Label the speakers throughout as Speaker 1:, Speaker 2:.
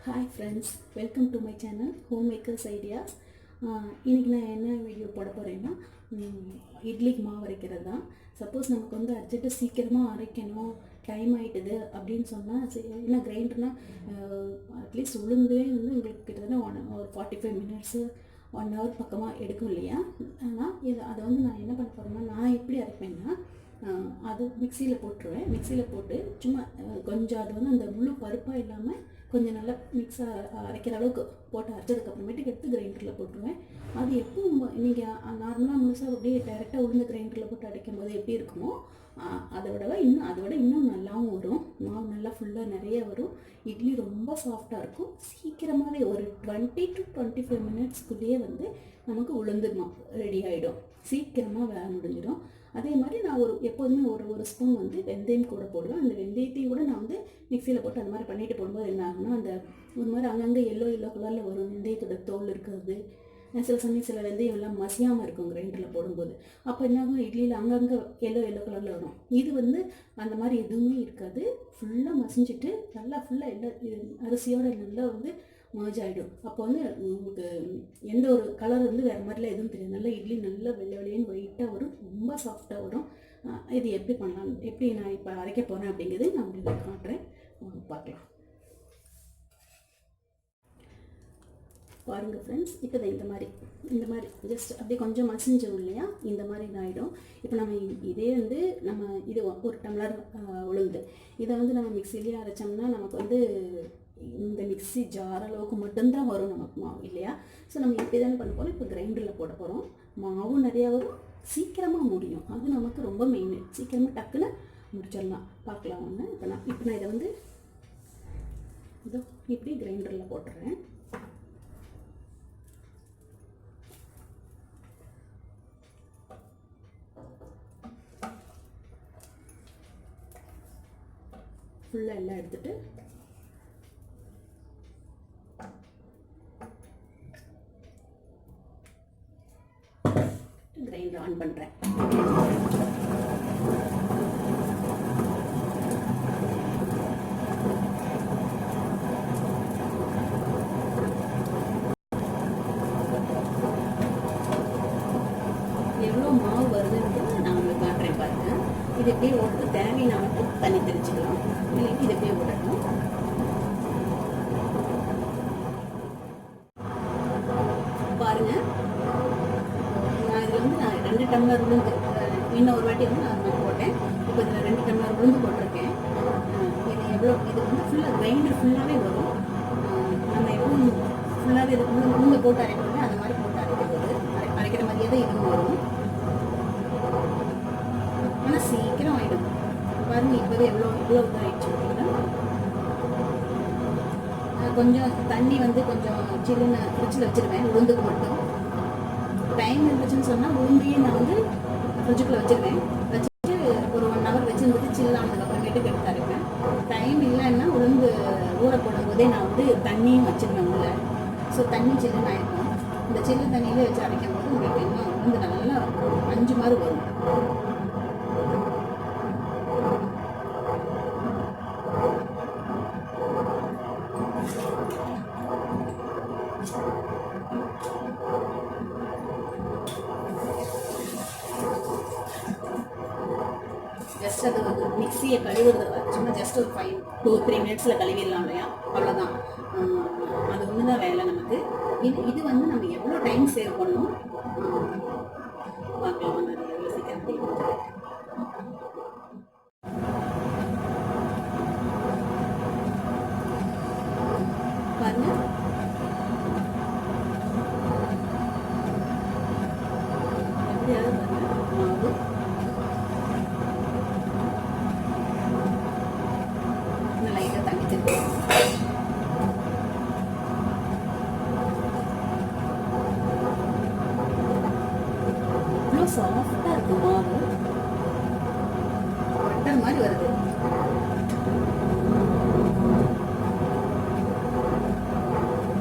Speaker 1: Hi friends, welcome to my channel home makers ideas. இன்றைக்கி நான் என்ன வீடியோ போட போகிறேன்னா, இட்லிக்கு மாவு அரைக்கிறது தான். சப்போஸ் நமக்கு வந்து அர்ஜென்ட்டு சீக்கிரமாக அரைக்கணும், டைம் ஆகிட்டுது அப்படின்னு சொன்னால் சரி, ஏன்னா கிரைண்டர்னால் அட்லீஸ்ட் உளுந்தே வந்து உங்களுக்கு கிட்டத்தட்ட ஒரு 45 மினிட்ஸு 1 ஹவர் பக்கமாக எடுக்கும் இல்லையா. ஆனால் அதை வந்து நான் என்ன பண்ண போகிறேன்னா, நான் எப்படி அரைப்பேன்னா, அது மிக்சியில் போட்டுருவேன். மிக்சியில் போட்டு சும்மா கொஞ்சம் அது வந்து அந்த முழு பருப்பாக இல்லாமல் கொஞ்சம் நல்லா அரைக்கிற அளவுக்கு போட்டு அரைச்சதுக்கப்புறமேட்டுக்கு எடுத்து கிரைண்டரில் போட்டுருவேன். அது எப்பவும் நீங்கள் நார்மலாக முழுசாக அப்படியே டைரெக்டாக உளுந்து கிரைண்டரில் போட்டு அரைக்கும் போது எப்படி இருக்குமோ அதை விட இன்னும் நல்லாவும் வரும். மாவு நல்லா ஃபுல்லாக நிறைய வரும். இட்லி ரொம்ப சாஃப்டாக இருக்கும். சீக்கிரமாகவே ஒரு 20 to 25 மினிட்ஸ்க்குள்ளேயே வந்து நமக்கு உளுந்து மாவு ரெடி ஆகிடும். சீக்கிரமாக வேலை முடிஞ்சிடும். அதே மாதிரி நான் எப்போதுமே ஒரு ஸ்பூன் வந்து வெந்தயம் கூட போடுவேன். அந்த வெந்தயத்தையும் கூட நான் வந்து மிக்சியில் போட்டு அந்த மாதிரி பண்ணிட்டு போடும்போது என்ன ஆகும்னா, அந்த ஒரு மாதிரி அங்கங்கே எல்லோ கலரில் வரும். வெந்தயத்தோட தோல் இருக்கிறது. சில சமயம் சில வெந்தயம் எல்லாம் மசியாமல் இருக்கும் கிரைண்டரில் போடும்போது. அப்போ என்ன ஆகும், இட்லியில் அங்கங்கே எல்லோ கலரில் வரும். இது வந்து அந்த மாதிரி எதுவுமே இருக்காது. ஃபுல்லாக மசிஞ்சிட்டு நல்லா ஃபுல்லாக அரிசியோட நல்லா வந்து மர்ஜ் ஆகிடும். அப்போ வந்து உங்களுக்கு எந்த ஒரு கலர் வந்து வேறு மாதிரிலாம் எதுவும் தெரியாது. நல்லா இட்லி நல்லா வெள்ளை வெள்ளையன்னு ஒயிட்டாக வரும். ரொம்ப சாஃப்டாக வரும். இது எப்படி பண்ணலாம், எப்படி நான் இப்போ அரைக்க போகிறேன் அப்படிங்கிறது நான் உங்களுக்கு காட்டுறேன், பார்க்கலாம். பாருங்கள் ஃப்ரெண்ட்ஸ், இப்போ இந்த மாதிரி ஜஸ்ட் அப்படியே கொஞ்சம் மசிஞ்சிடும் இல்லையா, இந்த மாதிரி இதாகிடும். இப்போ நம்ம இதே வந்து இது 1 டம்ளர் உளுந்து, இதை வந்து நம்ம மிக்சிலேயே அரைச்சோம்னா நமக்கு வந்து இந்த மிக்சி ஜார் அளவுக்கு மட்டும்தான் வரும் நமக்கு மாவு இல்லையா. ஸோ நம்ம எப்படி தானே பண்ண போகிறோம், இப்போ கிரைண்டரில் போட போகிறோம். மாவும் நிறையா வரும், சீக்கிரமாக முடியும். அது நமக்கு ரொம்ப மெயின். சீக்கிரமாக டக்குன்னு முடிச்சிடலாம். பார்க்கலாம் ஒன்று. இப்போ நான் இதை வந்து இதோ இப்படி கிரைண்டரில் போட்டுறேன். ஃபுல்லாக எல்லாம் எடுத்துகிட்டு கிரைண்டர் ஆன் பண்ணுறேன். எவ்வளோ மாவு வருதுன்றது நான் உங்களுக்கு காட்டுறேன் பாருங்கள். இது எப்படியே ஓட்டு தேவையான மட்டும் தண்ணி தெளிச்சுக்கலாம். இல்லைன்னா இது எப்படியே ஓடணும். பாருங்கள், நான் 2 டம்ளர் உளுந்து, இன்னும் ஒரு வாட்டி வந்து நான் போட்டேன். இப்போ இதில் 2 டம்ளர் உளுந்து போட்டிருக்கேன். இது வந்து ஃபுல்லாக கிரைண்டர் ஃபுல்லாகவே வரும். நம்ம எப்பவும் ஃபுல்லாகவே இது உளுந்து போட்டு அரைக்கிறோமே, அந்த மாதிரி போட்டு அரைக்கிற மாதிரியே தான் இதுவும் வரும். ஆனால் சீக்கிரம் ஆகிடும். பாருங்கள், இப்போவே இவ்வளோ இதாகிடுச்சு. கொஞ்சம் தண்ணி வந்து கொஞ்சம் சில்லுன்னு ஃப்ரிட்ஜில் வச்சுருவேன் உளுந்துக்கு மட்டும். டைம் இருந்துச்சுன்னு சொன்னால் உளுந்தையே நான் வந்து ஃப்ரிட்ஜுக்குள்ளே வச்சுருவேன். வச்சுட்டு ஒரு 1 ஹவர் வச்சுருந்துட்டு சில்லானதுக்கப்புறமேட்டுக்கு எடுத்து அரைப்பேன். டைம் இல்லைன்னா உளுந்து ஊற போடும்போதே நான் வந்து தண்ணியும் வச்சுருவேன் உள்ள. ஸோ தண்ணி சில்லுன்னு ஆகிருக்கும். இந்த சில்லு தண்ணியிலே வச்சு அரைக்கும் போது உங்களுக்கு இன்னும் உளுந்து நல்லா 5 மாதிரி வரும். ஜஸ்ட் அது வந்து மிக்சியை கழுவுறது சும்மா ஜஸ்ட் ஒரு 2-3 மினிட்ஸில் கழுவிடலாம் இல்லையா, அவ்வளோதான். அது ஒன்று தான் வேலை நமக்கு. இது வந்து நம்ம எவ்வளோ டைம் சேவ் பண்ணணும் பார்க்கலாம். நம்ம எவ்வளோ சீக்கிரம் பாருங்கள். எப்படியாவது பாருங்கள், மாவு லைட்டாக தண்ணி தெளிச்சு இவ்வளோ சாஃப்டாக இருக்குது மாவு. பட்டர் மாதிரி வருது.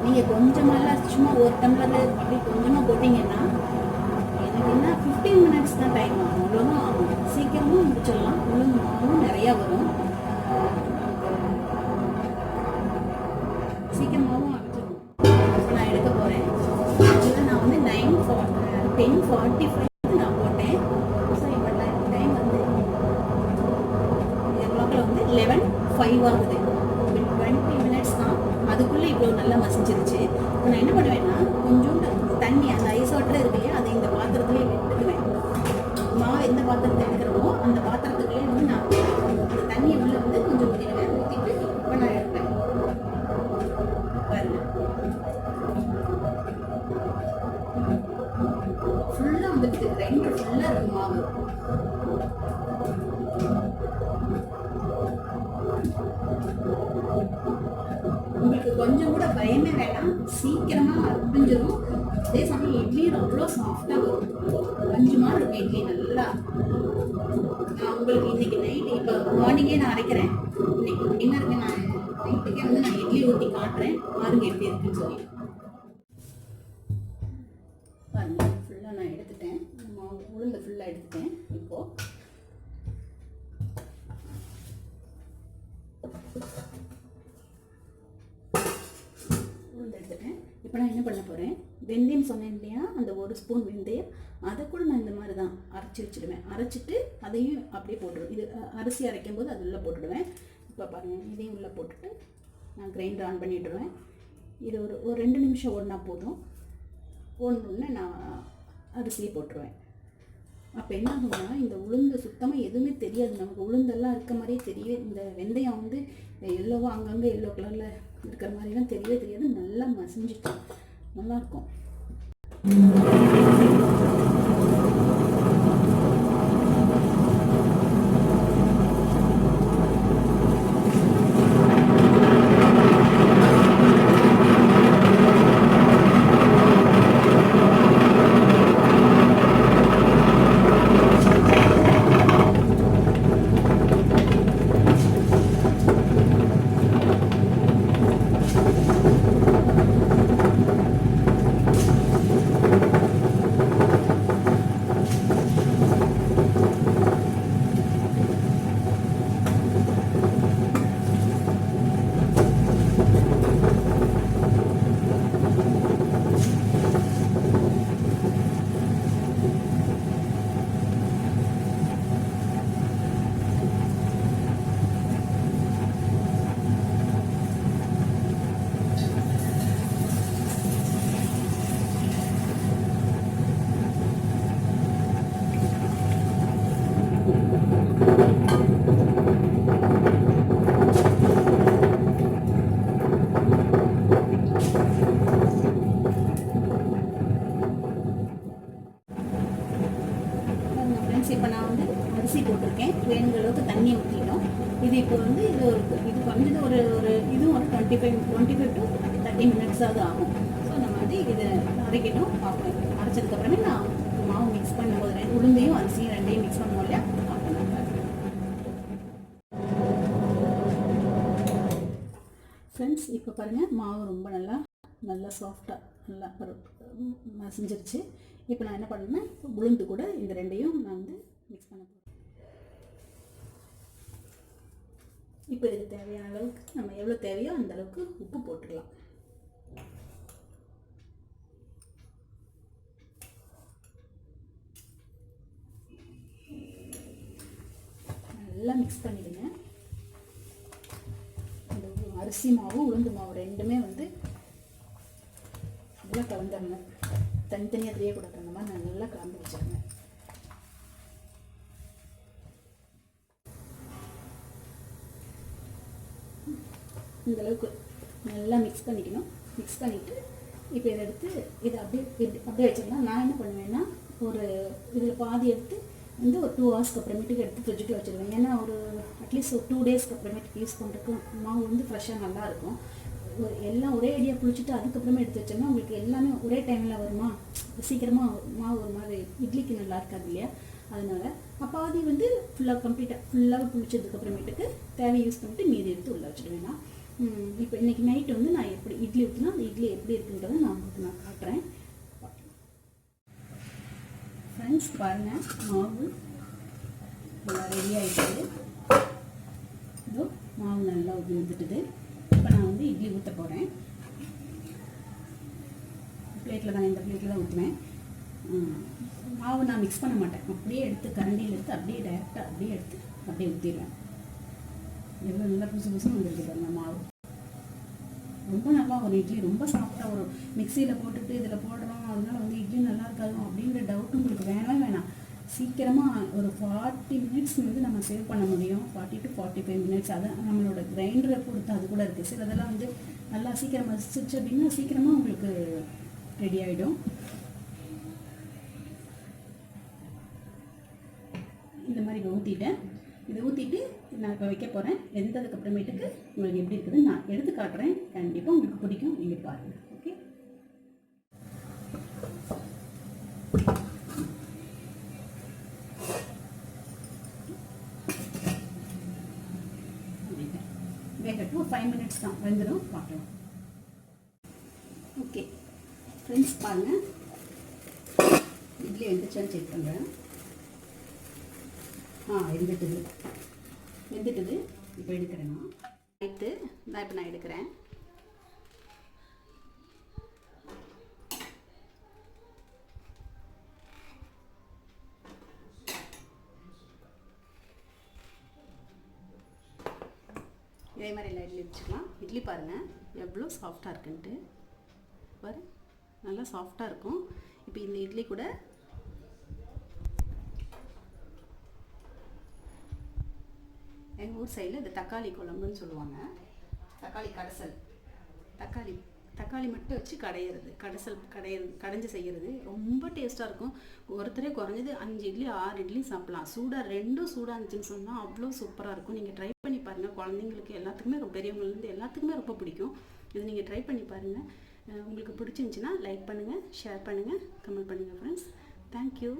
Speaker 1: நீங்கள் கொஞ்சமெல்லாம் சும்மா 1 டம்ளர் அப்படி கொஞ்சமாக போட்டிங்கன்னா எனக்கு என்ன 15 மினிட்ஸ் தான் டைம் ஆகும். அவ்வளோதான் ஆகும். சீக்கிரமும் முடிச்சிடலாம். உளுந்து மாவும் நிறையா வரும். சீக்கிரமாகவும் அரைச்சிடும். நான் எடுக்க போகிறேன். இதில் நான் வந்து 10:45 நான் போட்டேன். ஸோ இப்போ டைம் வந்து கிளாக்கில் வந்து 11:05 ஆகுது. 20 மினிட்ஸ் தான். அதுக்குள்ளே இவ்வளோ நல்லா மசிஞ்சிருச்சு. இப்போ நான் என்ன பண்ணுவேன்னா, கொஞ்சோண்டு தண்ணி அந்த ஐஸ் வாட்டர் இருக்கு இல்லையா, அதை இந்த பாத்திரத்துலேயே எடுத்துக்குவேன். மாவு எந்த பாத்திரத்தை எடுக்கிறோமோ அந்த பாத்திரத்துக்குள்ளே வந்து நான் அந்த தண்ணியை உள்ள வந்து கொஞ்சம் ஊற்றிடுவேன். ஊற்றிட்டு இப்போ நான் எடுப்பேன். பாருங்க, ஃபுல்லாக வந்துடுது. கிரைண்டர் ஃபுல்லாக இருக்கு மாவு. உங்களுக்கு கொஞ்சம் கூட பயமே வேண்டாம், சீக்கிரமாக அரிஞ்சிடும். அதே சமயம் இட்லியும் அவ்வளோ சாஃப்டாக வரும். பஞ்சு மாதிரி இருக்கும் இட்லி நல்லா. நான் உங்களுக்கு இன்னைக்கு நைட் இப்போ மார்னிங்கே நான் அரைக்கிறேன். இன்னைக்கு டின்னருக்கு நான் நைட்டுக்கே வந்து நான் இட்லி ஊற்றி காட்டுறேன். பாருங்க எப்படி இருக்குன்னு சொல்லி. பாருங்க, ஃபுல்லாக நான் எடுத்துட்டேன். மாவு உளுந்து ஃபுல்லாக எடுத்துட்டேன். இப்போது உளுந்து எடுத்துட்டேன். இப்போ நான் என்ன பண்ண போகிறேன், வெந்தயம் சொன்னேன் இல்லையா, அந்த 1 ஸ்பூன் வெந்தயம் அதை கூட நான் இந்த மாதிரி தான் அரைச்சி வச்சுடுவேன். அரைச்சிட்டு அதையும் அப்படியே போட்டுடுவேன். இது அரிசி அரைக்கும் போது அது உள்ளே போட்டுடுவேன். இப்போ பாருங்கள், இதையும் உள்ளே போட்டுட்டு நான் கிரைண்டர் ஆன் பண்ணிவிடுவேன். இது ஒரு 2 நிமிஷம் ஓடினா போதும். ஓடணுன்னு நான் அரிசியை போட்டுருவேன். அப்போ என்ன ஆகும்னா, இந்த உளுந்து சுத்தமாக எதுவுமே தெரியாது. நமக்கு உளுந்தெல்லாம் இருக்க மாதிரியே தெரியவே, இந்த வெந்தயம் வந்து எல்லோவோ அங்கங்கே எல்லோ கலரில் இருக்கிற மாதிரிலாம் தெரியவே தெரியாது. நல்லா மசிஞ்சிட்டு நல்லாயிருக்கும். இப்போ நான் வந்து அரிசி போட்டிருக்கேன். வேணுங்கிற அளவுக்கு தண்ணி ஊற்றிடும். இது இப்போ வந்து இது குறைஞ்சது ஒரு இதுவும் ஒரு 25 to 30 மினிட்ஸாவது ஆகும். ஸோ நம்ம வந்து இதை அரைக்கணும். பார்ப்போம். அரைச்சதுக்கப்புறமே நான் மாவு மிக்ஸ் பண்ணும்போது உளுந்தையும் அரிசியும் ரெண்டையும் மிக்ஸ் பண்ணுவோம் இல்லையா, ஃப்ரெண்ட்ஸ். இப்போ பாருங்கள், மாவு ரொம்ப நல்லா சாஃப்டாக நல்லா மசிஞ்சிருச்சு. இப்போ நான் என்ன பண்ணேன்னா, உளுந்து கூட இந்த ரெண்டையும் நான் வந்து மிக்ஸ் பண்ண போகிறேன். இப்போ இதுக்கு தேவையான அளவுக்கு நம்ம எவ்வளோ தேவையோ அந்த அளவுக்கு உப்பு போட்டுக்கலாம். நல்லா மிக்ஸ் பண்ணிடுங்க. இந்த அரிசி மாவு உளுந்து மாவு ரெண்டுமே வந்து நல்லா கலந்துடணும். தனித்தனியாக தெரியக்கூடாது. அந்த மாதிரி நல்லா கலந்து வச்சுருங்க. இந்த அளவுக்கு நல்லா மிக்ஸ் பண்ணிக்கணும். மிக்ஸ் பண்ணிவிட்டு இப்போ இதை எடுத்து இதை அப்படியே வச்சிடலாம். நான் என்ன பண்ணுவேன்னா, இதில் பாதி எடுத்து வந்து ஒரு 2 ஹவர்ஸ்க்கு அப்புறமேட்டுக்கு எடுத்து ஃப்ரிட்ஜுக்குள்ள வச்சுருவேன். ஏன்னா அட்லீஸ்ட் ஒரு 2 டேஸ்க்கு அப்புறமேட்டுக்கு யூஸ் பண்ணுறதுக்கு மாவு வந்து ஃப்ரெஷ்ஷாக நல்லாயிருக்கும். எல்லாம் ஒரே ஐடியா குளிச்சுட்டு அதுக்கப்புறமே எடுத்து வச்சோம்னா உங்களுக்கு எல்லாமே ஒரே டைமில் வருமா, சீக்கிரமாக மாவு ஒரு மாதிரி இட்லிக்கு நல்லா இருக்காது இல்லையா. அதனால் அப்பாதி வந்து ஃபுல்லாக குளிச்சதுக்கப்புறமேட்டுக்கு தேவை யூஸ் பண்ணிவிட்டு மீதி எடுத்து உள்ளே வச்சுடுவேன்னா. இப்போ இன்றைக்கி நைட்டு வந்து நான் எப்படி இட்லி ஊற்றினா அந்த இட்லி எப்படி இருக்குன்றதை நான் காட்டுறேன். ஃப்ரெண்ட்ஸ் பாருங்கள், மாவு நல்லா ரெடி ஆகிடுது. இதோ மாவு நல்லா வந்துட்டுது. இப்போ நான் வந்து இட்லி ஊற்றி ஊற்ற போகிறேன். பிளேட்டில் தான், இந்த பிளேட்டில் தான் ஊற்றுவேன். மாவு நான் மிக்ஸ் பண்ண மாட்டேன், அப்படியே எடுத்து கரண்டியில் எடுத்து அப்படியே டைரெக்டாக அப்படியே எடுத்து அப்படியே ஊற்றிடுவேன். எவ்வளோ நல்லா புதுசு புதுசுன்னு வந்துருக்கு பாருங்க மாவு. ரொம்ப நல்லா ஒரு இட்லி ரொம்ப சாஃப்டாக வரும். மிக்சியில் போட்டுட்டு இதில் போடுறோம் அதனால வந்து இட்லி நல்லா இருக்காது அப்படிங்கிற டவுட்டு உங்களுக்கு வேணவே வேணாம். சீக்கிரமாக ஒரு 40 மினிட்ஸ் வந்து நம்ம சேவ் பண்ண முடியும். 40 to 45 மினிட்ஸ். அது நம்மளோட கிரைண்டரை பொறுத்து அது கூட இருக்குது. சிலதெல்லாம் வந்து நல்லா சீக்கிரம் மசிச்சு அப்படின்னா சீக்கிரமாக உங்களுக்கு ரெடி ஆகிடும். இந்த மாதிரி ஊற்றிட்டேன். இதை ஊற்றிட்டு நான் இப்போ வைக்க போகிறேன். வெந்ததுக்கு அப்புறமேட்டுக்கு உங்களுக்கு எப்படி இருக்குதுன்னு நான் எடுத்து காட்டுறேன். கண்டிப்பாக உங்களுக்கு பிடிக்கும், நீங்கள் பாருங்கள். ஓகே, வேகட்டும். ஒரு 5 மினிட்ஸ் தான், வெந்துடும், பார்க்கலாம். ஓகே ஃப்ரெண்ட்ஸ், பாருங்கள் இட்லி வெந்துச்சான்னு செக் பண்ணுறேன். வெந்துட்டுது. இப்போ எடுக்கிறேன்னா நைட்டு நான் இப்போ நான் எடுக்கிறேன். இதே மாதிரி எல்லா இட்லி வச்சுக்கலாம். இட்லி பாருங்கள் எவ்வளோ சாஃப்டாக இருக்குன்ட்டு. பாரு, நல்லா சாஃப்டாக இருக்கும். இப்போ இந்த இட்லி கூட எங்கள் ஊர் சைடில் இது தக்காளி குழம்புன்னு சொல்லுவாங்க. தக்காளி கடைசல், தக்காளி மட்டும் வச்சு கடைஞ்சு செய்கிறது ரொம்ப டேஸ்ட்டாக இருக்கும். ஒருத்தரே குறைஞ்சது 5 இட்லி 6 இட்லி சாப்பிட்லாம். ரெண்டும் சூடாக இருந்துச்சுன்னு சொன்னால் அவ்வளோ சூப்பராக இருக்கும். நீங்கள் ட்ரை பண்ணி பாருங்கள். குழந்தைங்களுக்கு எல்லாத்துக்குமே, பெரியவங்கலேருந்து எல்லாத்துக்குமே ரொம்ப பிடிக்கும். இது நீங்கள் ட்ரை பண்ணி பாருங்கள். உங்களுக்கு பிடிச்சிருந்துச்சின்னா லைக் பண்ணுங்கள், ஷேர் பண்ணுங்கள், கமெண்ட் பண்ணுங்கள் ஃப்ரெண்ட்ஸ். தேங்க்யூ.